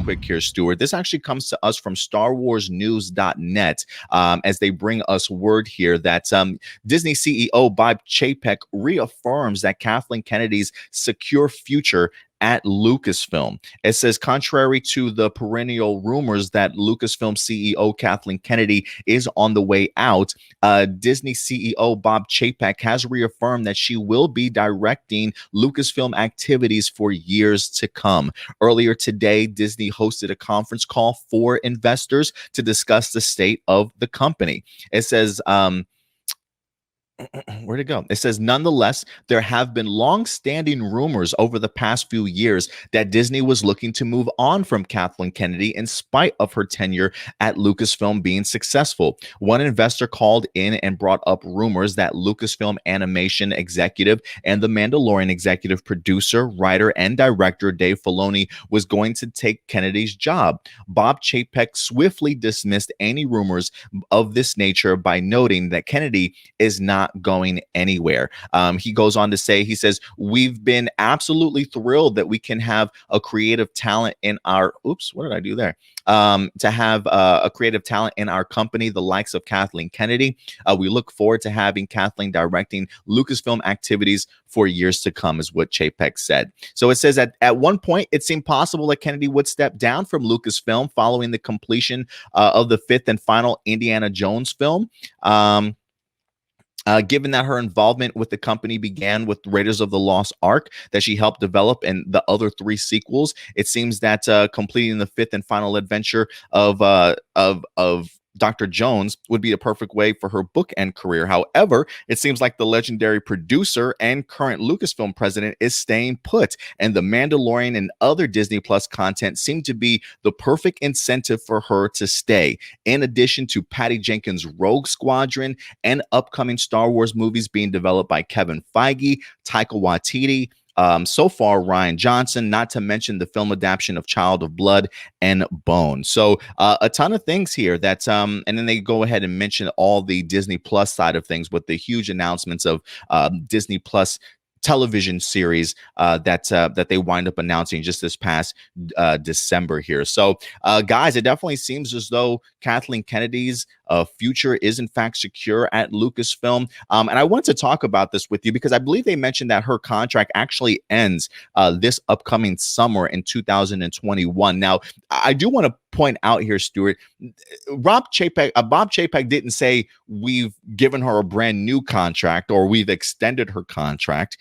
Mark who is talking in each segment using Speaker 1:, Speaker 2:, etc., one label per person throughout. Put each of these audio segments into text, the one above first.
Speaker 1: quick here, Stuart. This actually comes to us from StarWarsNews.net as they bring us word here that Disney CEO Bob Chapek reaffirms that Kathleen Kennedy's secure future at Lucasfilm. It says, contrary to the perennial rumors that Lucasfilm CEO Kathleen Kennedy is on the way out, Disney CEO Bob Chapek has reaffirmed that she will be directing Lucasfilm activities for years to come. Earlier today, Disney hosted a conference call for investors to discuss the state of the company. It says, where'd it go? It says, nonetheless, there have been long-standing rumors over the past few years that Disney was looking to move on from Kathleen Kennedy in spite of her tenure at Lucasfilm being successful. One investor called in and brought up rumors that Lucasfilm animation executive and The Mandalorian executive producer, writer, and director Dave Filoni was going to take Kennedy's job. Bob Chapek swiftly dismissed any rumors of this nature by noting that Kennedy is not going anywhere. He goes on to say, he says, we've been absolutely thrilled that we can have a creative talent in our, what did I do there? To have a creative talent in our company, the likes of Kathleen Kennedy. We look forward to having Kathleen directing Lucasfilm activities for years to come, is what Chapek said. So it says that at one point, it seemed possible that Kennedy would step down from Lucasfilm following the completion of the fifth and final Indiana Jones film. Given that her involvement with the company began with Raiders of the Lost Ark that she helped develop and the other 3 sequels, it seems that completing the fifth and final adventure of Dr. Jones would be a perfect way for her bookend career. However, it seems like the legendary producer and current Lucasfilm president is staying put, and The Mandalorian and other Disney Plus content seem to be the perfect incentive for her to stay. In addition to Patty Jenkins' Rogue Squadron and upcoming Star Wars movies being developed by Kevin Feige, Taika Waititi, so far Rian Johnson, not to mention the film adaptation of Child of Blood and Bone. So a ton of things here that and then they go ahead and mention all the Disney Plus side of things with the huge announcements of Disney Plus television series that they wind up announcing just this past December here. So guys, it definitely seems as though Kathleen Kennedy's future is in fact secure at Lucasfilm. And I want to talk about this with you because I believe they mentioned that her contract actually ends this upcoming summer in 2021. Now, I do want to point out here, Stuart, Bob Chapek didn't say we've given her a brand new contract or we've extended her contract.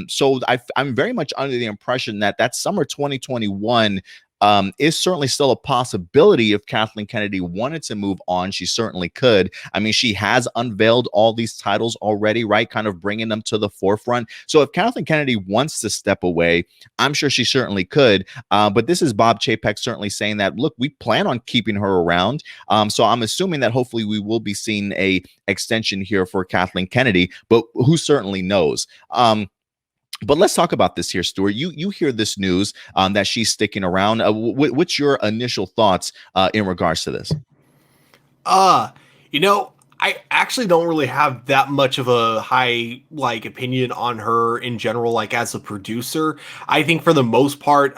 Speaker 1: So I'm very much under the impression that summer 2021 is certainly still a possibility. If Kathleen Kennedy wanted to move on, she certainly could. I mean, she has unveiled all these titles already, right? Kind of bringing them to the forefront. So if Kathleen Kennedy wants to step away, I'm sure she certainly could. But this is Bob Chapek certainly saying that, look, we plan on keeping her around. So I'm assuming that hopefully we will be seeing a extension here for Kathleen Kennedy, but who certainly knows? But let's talk about this here, Stuart. You hear this news that she's sticking around. What's your initial thoughts in regards to this?
Speaker 2: I actually don't really have that much of a high opinion on her in general, as a producer. I think for the most part,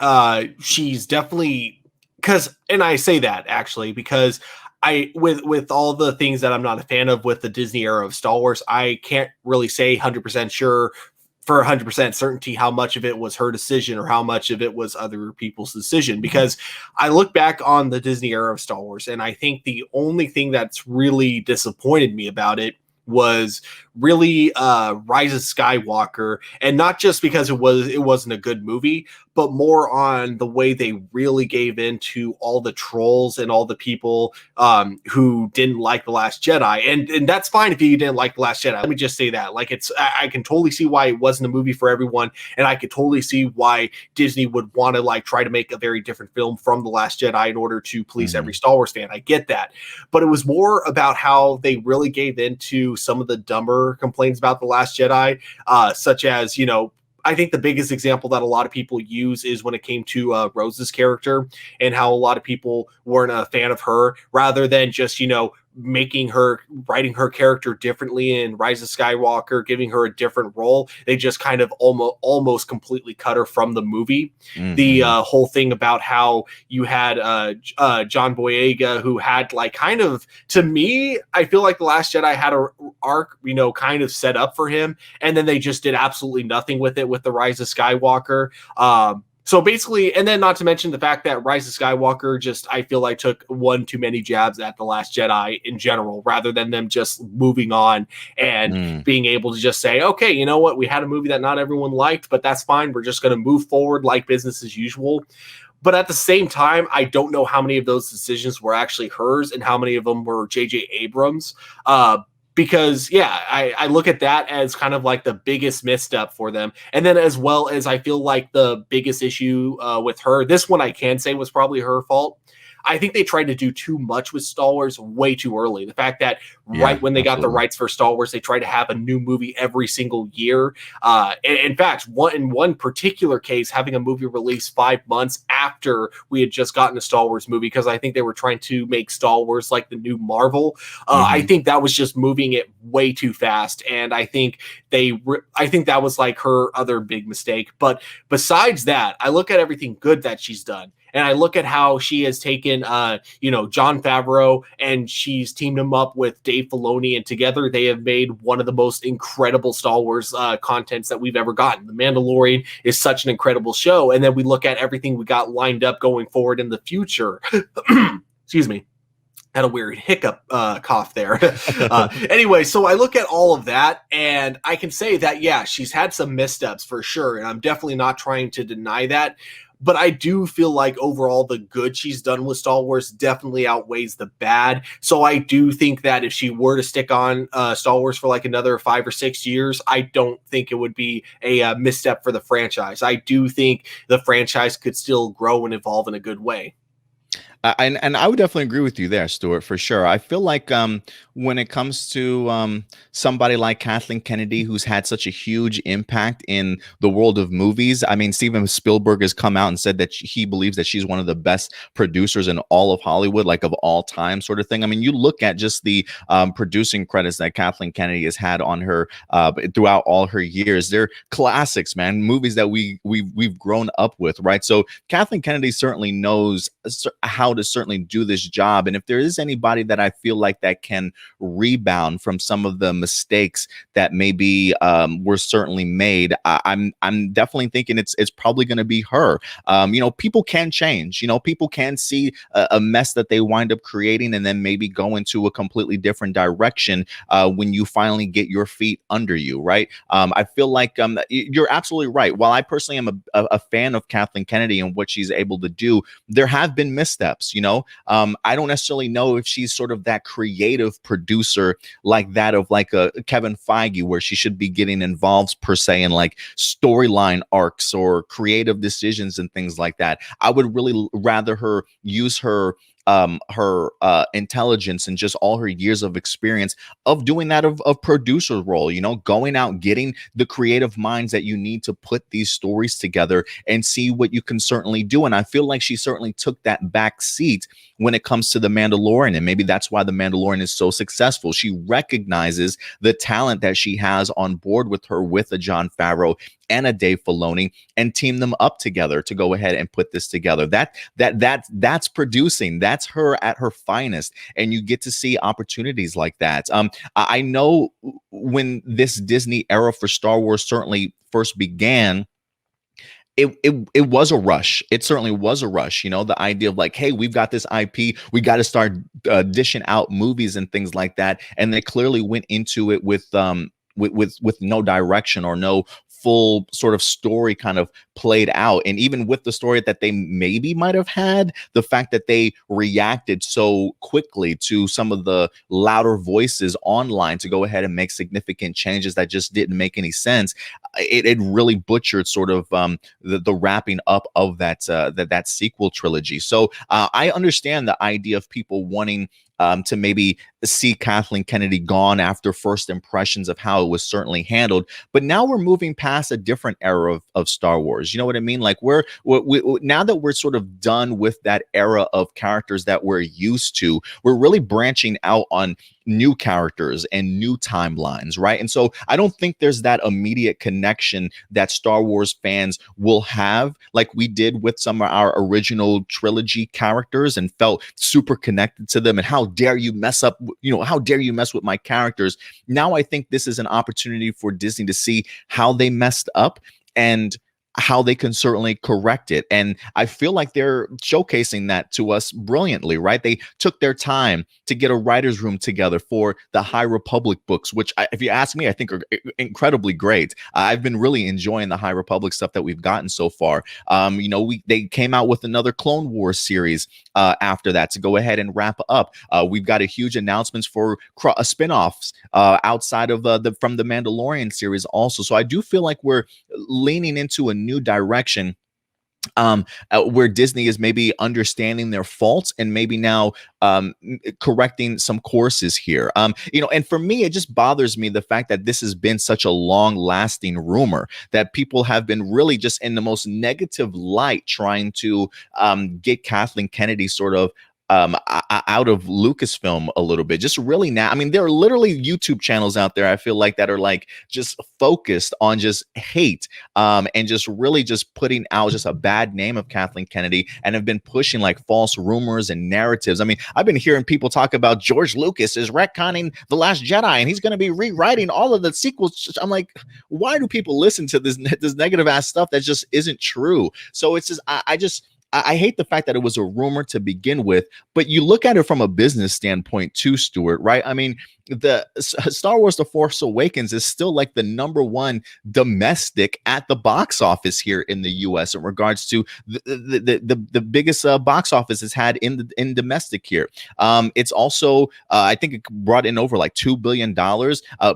Speaker 2: she's definitely and I say that actually because with all the things that I'm not a fan of with the Disney era of Star Wars, I can't really say 100% sure for 100% certainty how much of it was her decision or how much of it was other people's decision, because I look back on the Disney era of Star Wars and I think the only thing that's really disappointed me about it was really Rise of Skywalker, and not just because it wasn't a good movie, but more on the way they really gave into all the trolls and all the people who didn't like The Last Jedi. And that's fine if you didn't like The Last Jedi. Let me just say that. I can totally see why it wasn't a movie for everyone, and I could totally see why Disney would want to try to make a very different film from The Last Jedi in order to please every Star Wars fan. I get that. But it was more about how they really gave into some of the dumber complaints about The Last Jedi, such as, I think the biggest example that a lot of people use is when it came to Rose's character and how a lot of people weren't a fan of her, rather than just, writing her character differently in Rise of Skywalker, giving her a different role. They just kind of almost completely cut her from the movie. The
Speaker 1: Mhm.
Speaker 2: whole thing about how you had John Boyega, who had like kind of, to me, I feel like The Last Jedi had a arc, kind of set up for him, and then they just did absolutely nothing with it with the Rise of Skywalker. So basically, and then not to mention the fact that Rise of Skywalker just, I feel like, took one too many jabs at The Last Jedi in general, rather than them just moving on and
Speaker 1: Mm.
Speaker 2: being able to just say, okay, you know what, we had a movie that not everyone liked, but that's fine. We're just going to move forward like business as usual. But at the same time, I don't know how many of those decisions were actually hers and how many of them were J.J. Abrams. Because I look at that as kind of like the biggest misstep for them. And then as well as I feel like the biggest issue with her, this one I can say was probably her fault. I think they tried to do too much with Star Wars way too early. The fact that
Speaker 1: Yeah,
Speaker 2: right when they got the
Speaker 1: absolutely.
Speaker 2: rights for Star Wars, they tried to have a new movie every single year. In fact, in one particular case, having a movie released 5 months after we had just gotten a Star Wars movie, because I think they were trying to make Star Wars like the new Marvel. I
Speaker 1: Mhm.
Speaker 2: think that was just moving it way too fast, and I think I think that was like her other big mistake. But besides that, I look at everything good that she's done. And I look at how she has taken, Jon Favreau, and she's teamed him up with Dave Filoni, and together they have made one of the most incredible Star Wars contents that we've ever gotten. The Mandalorian is such an incredible show, and then we look at everything we got lined up going forward in the future. Excuse me. Had a weird hiccup cough there. Anyway, so I look at all of that, and I can say that, yeah, she's had some missteps for sure, and I'm definitely not trying to deny that. But I do feel like overall the good she's done with Star Wars definitely outweighs the bad. So I do think that if she were to stick on Star Wars for like another 5 or 6 years, I don't think it would be a misstep for the franchise. I do think the franchise could still grow and evolve in a good way.
Speaker 1: And I would definitely agree with you there, Stuart, for sure. I feel like when it comes to somebody like Kathleen Kennedy, who's had such a huge impact in the world of movies. I mean, Steven Spielberg has come out and said that he believes that she's one of the best producers in all of Hollywood, like of all time, sort of thing. I mean, you look at just the producing credits that Kathleen Kennedy has had on her throughout all her years. They're classics, man. Movies that we've grown up with, right? So Kathleen Kennedy certainly knows how to certainly do this job. And if there is anybody that I feel like that can rebound from some of the mistakes that maybe were certainly made, I'm definitely thinking it's probably going to be her. People can change. People can see a mess that they wind up creating and then maybe go into a completely different direction when you finally get your feet under you, right? I feel like you're absolutely right. While I personally am a fan of Kathleen Kennedy and what she's able to do, there have been missteps. I don't necessarily know if she's sort of that creative producer like that of like a Kevin Feige, where she should be getting involved per se in like storyline arcs or creative decisions and things like that. I would really rather her use her intelligence and just all her years of experience of doing that of producer role, going out, getting the creative minds that you need to put these stories together and see what you can certainly do. And I feel like she certainly took that back seat when it comes to The Mandalorian. And maybe that's why The Mandalorian is so successful. She recognizes the talent that she has on board with her, with a Jon Favreau and a Dave Filoni, and team them up together to go ahead and put this together. That's producing. That's her at her finest, and you get to see opportunities like that. I know when this Disney era for Star Wars certainly first began, it was a rush. It certainly was a rush. The idea of like, hey, we've got this IP, we got to start dishing out movies and things like that, and they clearly went into it with no direction or no full sort of story kind of played out. And even with the story that they maybe might have had, the fact that they reacted so quickly to some of the louder voices online to go ahead and make significant changes that just didn't make any sense, it really butchered sort of the wrapping up of that sequel trilogy. So I understand the idea of people wanting to maybe see Kathleen Kennedy gone after first impressions of how it was certainly handled. But now we're moving past a different era of Star Wars. characters. You know what I mean? Like now that we're sort of done with that era of characters that we're used to, we're really branching out on new characters and new timelines, right? And so I don't think there's that immediate connection that Star Wars fans will have like we did with some of our original trilogy characters and felt super connected to them. And how dare you mess up, how dare you mess with my characters? Now I think this is an opportunity for Disney to see how they messed up and how they can certainly correct it. And I feel like they're showcasing that to us brilliantly, right? They took their time to get a writer's room together for the High Republic books, which, if you ask me, I think are incredibly great. I've been really enjoying the High Republic stuff that we've gotten so far. They came out with another Clone Wars series after that to go ahead and wrap up. We've got a huge announcements for spinoffs outside of from the Mandalorian series also. So I do feel like we're leaning into a new direction where Disney is maybe understanding their faults and maybe now correcting some courses here. And for me, it just bothers me the fact that this has been such a long-lasting rumor that people have been really just in the most negative light trying to get Kathleen Kennedy sort of out of Lucasfilm a little bit. Just really now, I mean, there are literally YouTube channels out there, I feel like, that are like just focused on just hate and just really just putting out just a bad name of Kathleen Kennedy and have been pushing like false rumors and narratives. I mean, I've been hearing people talk about George Lucas is retconning The Last Jedi and he's going to be rewriting all of the sequels. I'm like, why do people listen to this negative ass stuff that just isn't true? So it's just, I hate the fact that it was a rumor to begin with, but you look at it from a business standpoint too, Stuart, right? I mean, the Star Wars The Force Awakens is still like the #1 domestic at the box office here in the US in regards to the biggest box office it's had in domestic here. It's also I think it brought in over like $2 billion.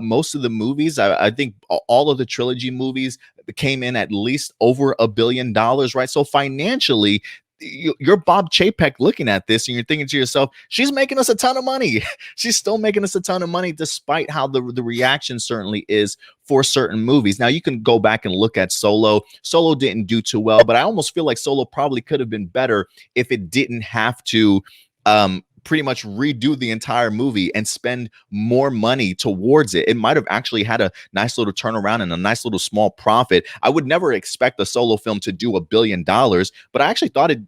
Speaker 1: Most of the movies, I think all of the trilogy movies came in at least over $1 billion, right? So financially, you're Bob Chapek looking at this and you're thinking to yourself, she's making us a ton of money. She's still making us a ton of money despite how the reaction certainly is for certain movies. Now, you can go back and look at Solo. Solo didn't do too well, but I almost feel like Solo probably could have been better if it didn't have to pretty much redo the entire movie and spend more money towards it. It might have actually had a nice little turnaround and a nice little small profit. I would never expect a Solo film to do $1 billion, but I actually thought it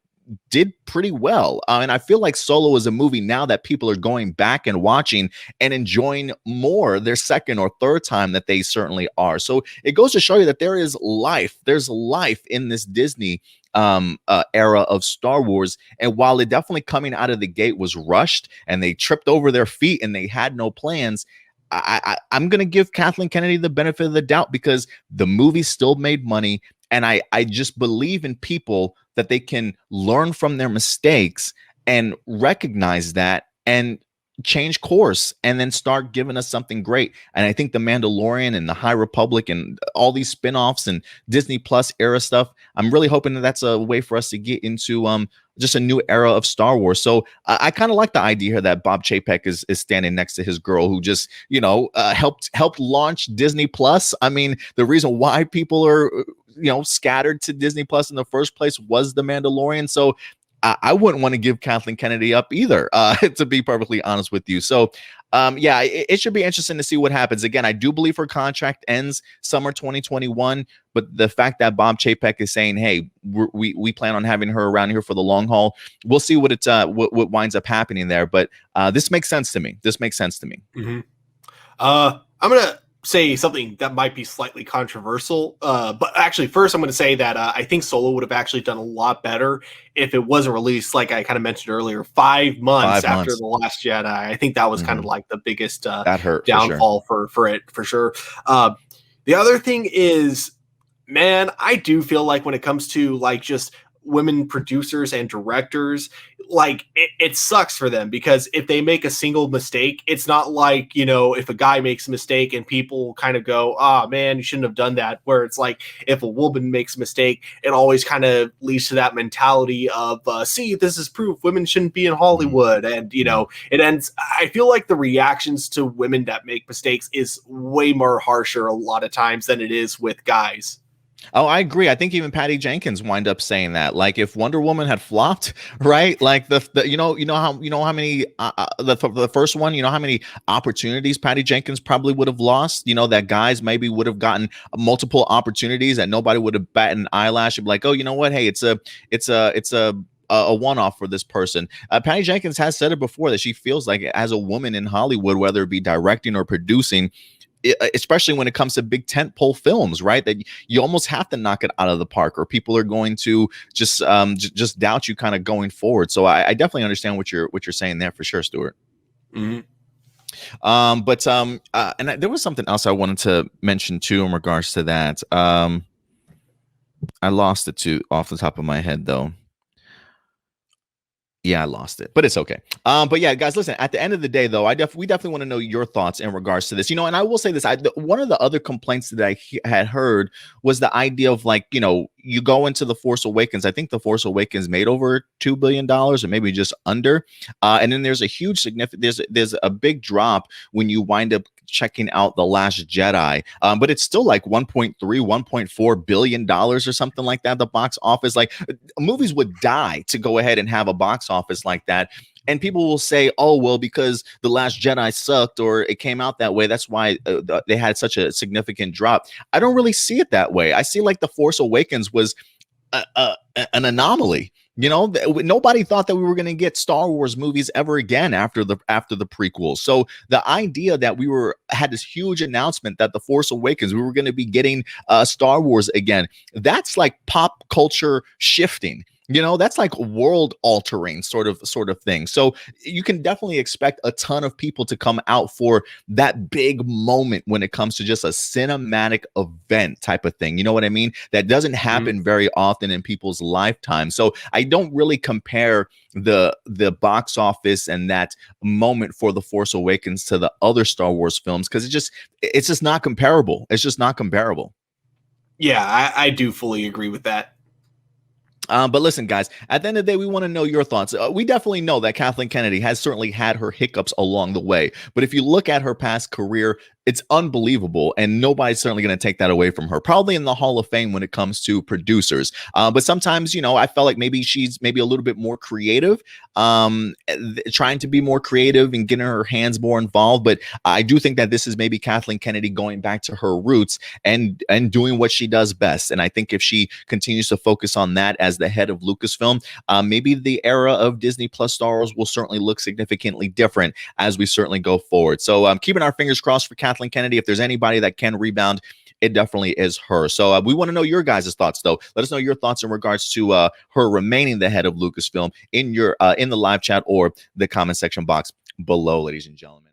Speaker 1: did pretty well. And I feel like Solo is a movie now that people are going back and watching and enjoying more their second or third time that they certainly are. So it goes to show you that there is life. There's life in this Disney era of Star Wars. And while it definitely coming out of the gate was rushed and they tripped over their feet and they had no plans, I'm going to give Kathleen Kennedy the benefit of the doubt because the movie still made money. And I just believe in people that they can learn from their mistakes and recognize that and change course and then start giving us something great. And I think the Mandalorian and the High Republic and all these spinoffs and Disney Plus era stuff, I'm really hoping that that's a way for us to get into just a new era of Star Wars. So I kind of like the idea that Bob Chapek is standing next to his girl who just, helped launch Disney Plus. I mean, the reason why people are, scattered to Disney Plus in the first place was The Mandalorian. So I wouldn't want to give Kathleen Kennedy up either, to be perfectly honest with you. So, it should be interesting to see what happens. Again, I do believe her contract ends summer 2021, but the fact that Bob Chapek is saying, "Hey, we plan on having her around here for the long haul," we'll see what what winds up happening there. But this makes sense to me.
Speaker 2: Mm-hmm. I'm gonna say something that might be slightly controversial, but actually first I'm going to say that I think Solo would have actually done a lot better if it wasn't released, like I kind of mentioned earlier, 5 months after The Last Jedi. I think that was kind of like the biggest
Speaker 1: that hurt
Speaker 2: downfall for it, for sure. The other thing is, man, I do feel like when it comes to like just women producers and directors, like it sucks for them, because if they make a single mistake, it's not like, if a guy makes a mistake and people kind of go, "Ah, man, you shouldn't have done that," where it's like if a woman makes a mistake, it always kind of leads to that mentality of see, this is proof women shouldn't be in Hollywood. And it ends, I feel like the reactions to women that make mistakes is way more harsher a lot of times than it is with guys.
Speaker 1: Oh, I agree. I think even Patty Jenkins wind up saying that. Like, if Wonder Woman had flopped, right? Like the you know how many the first one, you know how many opportunities Patty Jenkins probably would have lost. You know that guys maybe would have gotten multiple opportunities that nobody would have batted an eyelash and be like, oh, you know what? Hey, it's a one-off for this person. Patty Jenkins has said it before that she feels like as a woman in Hollywood, whether it be directing or producing, especially when it comes to big tentpole films, right? That you almost have to knock it out of the park, or people are going to just doubt you kind of going forward. So I definitely understand what you're saying there for sure, Stuart.
Speaker 2: Mm-hmm.
Speaker 1: There was something else I wanted to mention too in regards to that. I lost it too off the top of my head though. Yeah, I lost it, but it's okay. But yeah, guys, listen. At the end of the day, though, we definitely want to know your thoughts in regards to this. You know, and I will say this: one of the other complaints that I had heard was the idea of, like, you know, you go into the Force Awakens. I think the Force Awakens made over $2 billion, or maybe just under. And then there's a huge significant. There's a big drop when you wind up checking out The Last Jedi, but it's still like 1.4 billion dollars or something like that. The box office, like, movies would die to go ahead and have a box office like that. And people will say, oh, well, because The Last Jedi sucked or it came out that way, that's why they had such a significant drop. I don't really see it that way. I see like The Force Awakens was an anomaly. You know, nobody thought that we were going to get Star Wars movies ever again after the prequels. So the idea that had this huge announcement that The Force Awakens, we were going to be getting Star Wars again, that's like pop culture shifting. You know, that's like world altering sort of thing. So you can definitely expect a ton of people to come out for that big moment when it comes to just a cinematic event type of thing. You know what I mean? That doesn't happen very often in people's lifetime. So I don't really compare the box office and that moment for The Force Awakens to the other Star Wars films, because it's just not comparable. It's just not comparable.
Speaker 2: Yeah, I do fully agree with that.
Speaker 1: But listen, guys, at the end of the day, we want to know your thoughts. We definitely know that Kathleen Kennedy has certainly had her hiccups along the way. But if you look at her past career, it's unbelievable. And nobody's certainly going to take that away from her. Probably in the Hall of Fame when it comes to producers. But sometimes, you know, I felt like maybe she's maybe a little bit more creative, trying to be more creative and getting her hands more involved. But I do think that this is maybe Kathleen Kennedy going back to her roots and doing what she does best. And I think if she continues to focus on that as the head of Lucasfilm, maybe the era of Disney Plus Star Wars will certainly look significantly different as we certainly go forward. So keeping our fingers crossed for Kathleen Kennedy. If there's anybody that can rebound, it definitely is her. So we want to know your guys' thoughts, though. Let us know your thoughts in regards to her remaining the head of Lucasfilm in the live chat or the comment section box below, ladies and gentlemen.